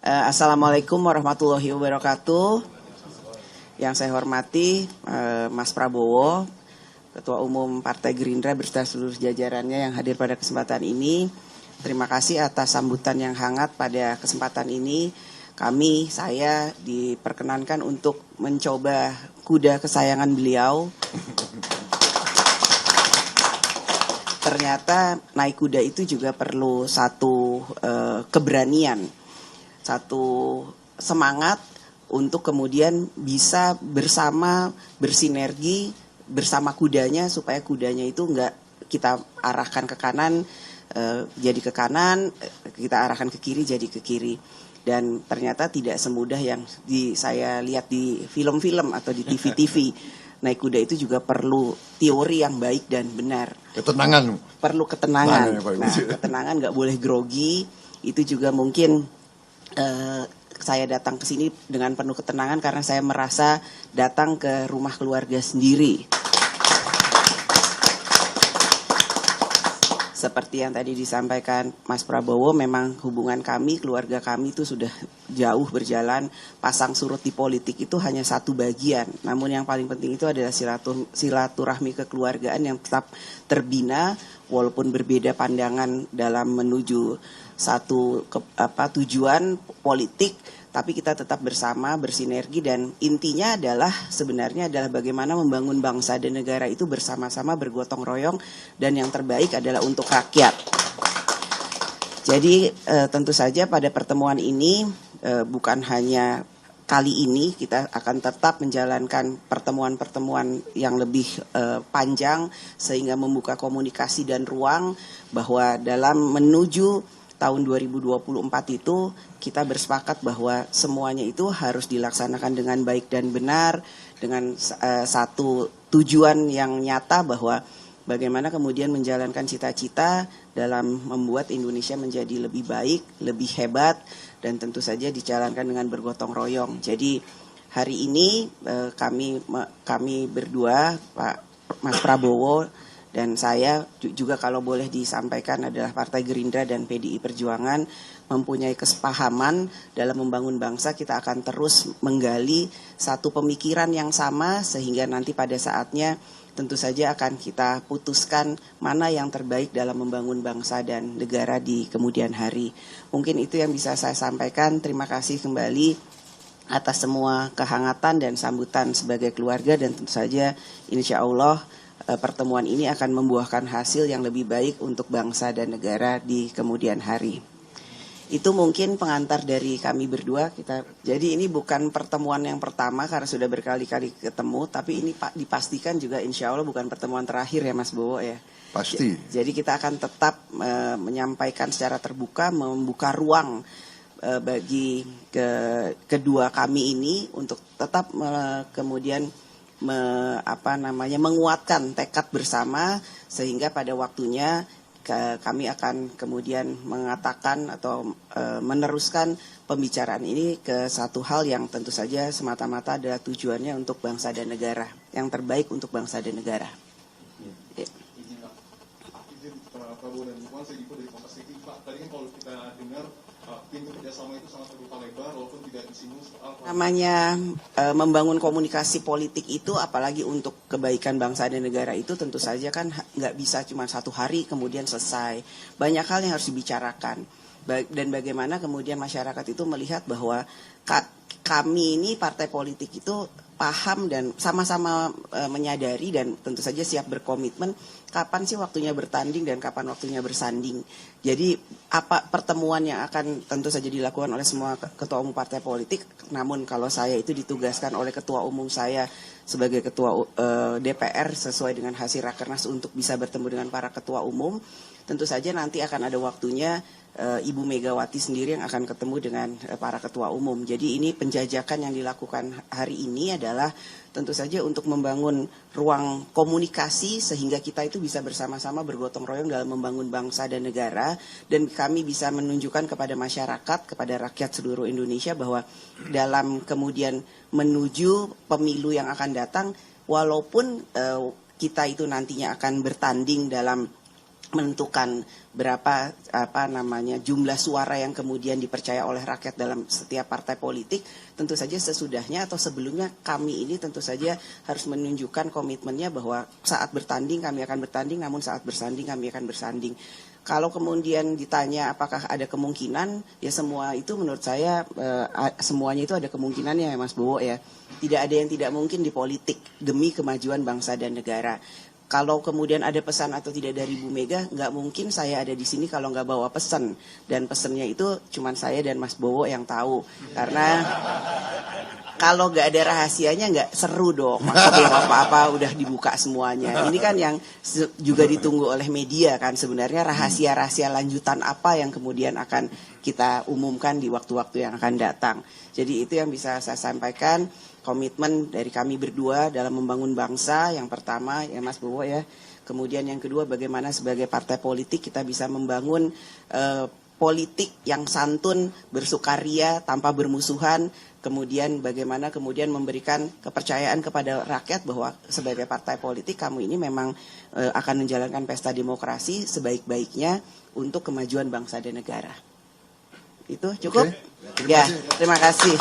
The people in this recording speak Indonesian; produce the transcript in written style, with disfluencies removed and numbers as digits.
Assalamualaikum warahmatullahi wabarakatuh. Yang saya hormati Mas Prabowo, Ketua Umum Partai Gerindra beserta seluruh jajarannya yang hadir pada kesempatan ini. Terima kasih atas sambutan yang hangat pada kesempatan ini. Saya diperkenankan untuk mencoba kuda kesayangan beliau. Ternyata naik kuda itu juga perlu satu keberanian, satu semangat untuk kemudian bisa bersama bersinergi bersama kudanya supaya kudanya itu enggak kita arahkan ke kanan jadi ke kanan, kita arahkan ke kiri jadi ke kiri. Dan ternyata tidak semudah yang saya lihat di film-film atau di TV-TV. Naik kuda itu juga perlu teori yang baik dan benar. Ketenangan. Perlu ketenangan. Nah, ketenangan nggak boleh grogi. Itu juga mungkin saya datang ke sini dengan penuh ketenangan karena saya merasa datang ke rumah keluarga sendiri. Seperti yang tadi disampaikan Mas Prabowo, memang hubungan kami, keluarga kami itu sudah jauh berjalan. Pasang surut di politik itu hanya satu bagian. Namun yang paling penting itu adalah silaturahmi kekeluargaan yang tetap terbina walaupun berbeda pandangan dalam menuju satu tujuan politik, tapi kita tetap bersama, bersinergi, dan intinya sebenarnya adalah bagaimana membangun bangsa dan negara itu bersama-sama bergotong royong, dan yang terbaik adalah untuk rakyat. Jadi tentu saja pada pertemuan ini bukan hanya kali ini, kita akan tetap menjalankan pertemuan-pertemuan yang lebih panjang sehingga membuka komunikasi dan ruang bahwa dalam menuju tahun 2024 itu kita bersepakat bahwa semuanya itu harus dilaksanakan dengan baik dan benar, dengan satu tujuan yang nyata bahwa bagaimana kemudian menjalankan cita-cita dalam membuat Indonesia menjadi lebih baik, lebih hebat, dan tentu saja dijalankan dengan bergotong royong. Jadi hari ini kami berdua, Pak Mas Prabowo dan saya juga, kalau boleh disampaikan, adalah Partai Gerindra dan PDI Perjuangan mempunyai kesepahaman dalam membangun bangsa. Kita akan terus menggali satu pemikiran yang sama sehingga nanti pada saatnya tentu saja akan kita putuskan mana yang terbaik dalam membangun bangsa dan negara di kemudian hari. Mungkin itu yang bisa saya sampaikan. Terima kasih kembali atas semua kehangatan dan sambutan sebagai keluarga, dan tentu saja insya Allah pertemuan ini akan membuahkan hasil yang lebih baik untuk bangsa dan negara di kemudian hari. Itu mungkin pengantar dari kami berdua. Jadi ini bukan pertemuan yang pertama karena sudah berkali-kali ketemu, tapi ini dipastikan juga insya Allah bukan pertemuan terakhir ya Mas Bowo ya. Pasti. Jadi kita akan tetap menyampaikan secara terbuka, membuka ruang bagi kedua kami ini untuk tetap kemudian menguatkan tekad bersama sehingga pada waktunya kami akan kemudian mengatakan atau meneruskan pembicaraan ini ke satu hal yang tentu saja semata-mata adalah tujuannya untuk bangsa dan negara, yang terbaik untuk bangsa dan negara. Izin Pak Prabowo dan Bu Puan, saya Diko dari Kompas TV. Pak, tadi kan kalau kita dengar pintu kerjasama itu sangat terbuka lebar walaupun tidak disinggung soal namanya membangun komunikasi politik itu, apalagi untuk kebaikan bangsa dan negara itu tentu saja kan nggak bisa cuma satu hari kemudian selesai. Banyak hal yang harus dibicarakan dan bagaimana kemudian masyarakat itu melihat bahwa kami ini partai politik itu paham dan sama-sama menyadari dan tentu saja siap berkomitmen kapan sih waktunya bertanding dan kapan waktunya bersanding. Jadi apa pertemuan yang akan tentu saja dilakukan oleh semua ketua umum partai politik, namun kalau saya itu ditugaskan oleh ketua umum saya sebagai ketua DPR sesuai dengan hasil Rakernas untuk bisa bertemu dengan para ketua umum. Tentu saja nanti akan ada waktunya Ibu Megawati sendiri yang akan ketemu dengan para ketua umum. Jadi ini penjajakan yang dilakukan hari ini adalah tentu saja untuk membangun ruang komunikasi sehingga kita itu bisa bersama-sama bergotong royong dalam membangun bangsa dan negara, dan kami bisa menunjukkan kepada masyarakat, kepada rakyat seluruh Indonesia bahwa dalam kemudian menuju pemilu yang akan datang, walaupun kita itu nantinya akan bertanding dalam menentukan berapa jumlah suara yang kemudian dipercaya oleh rakyat dalam setiap partai politik, tentu saja sesudahnya atau sebelumnya kami ini tentu saja harus menunjukkan komitmennya bahwa saat bertanding kami akan bertanding, namun saat bersanding kami akan bersanding. Kalau kemudian ditanya apakah ada kemungkinan, ya semua itu menurut saya semuanya itu ada kemungkinannya ya Mas Bowo ya. Tidak ada yang tidak mungkin di politik demi kemajuan bangsa dan negara. Kalau kemudian ada pesan atau tidak dari Bu Mega, nggak mungkin saya ada di sini kalau nggak bawa pesan. Dan pesannya itu cuma saya dan Mas Bowo yang tahu. Karena kalau nggak ada rahasianya nggak seru dong. Masa belum apa-apa udah dibuka semuanya. Ini kan yang juga ditunggu oleh media kan. Sebenarnya rahasia-rahasia lanjutan apa yang kemudian akan kita umumkan di waktu-waktu yang akan datang. Jadi itu yang bisa saya sampaikan. Komitmen dari kami berdua dalam membangun bangsa, yang pertama ya Mas Bowo ya, kemudian yang kedua bagaimana sebagai partai politik kita bisa membangun politik yang santun, bersukaria, tanpa bermusuhan, kemudian bagaimana kemudian memberikan kepercayaan kepada rakyat bahwa sebagai partai politik kamu ini memang akan menjalankan pesta demokrasi sebaik-baiknya untuk kemajuan bangsa dan negara. Itu cukup? Oke, Ya, terima kasih.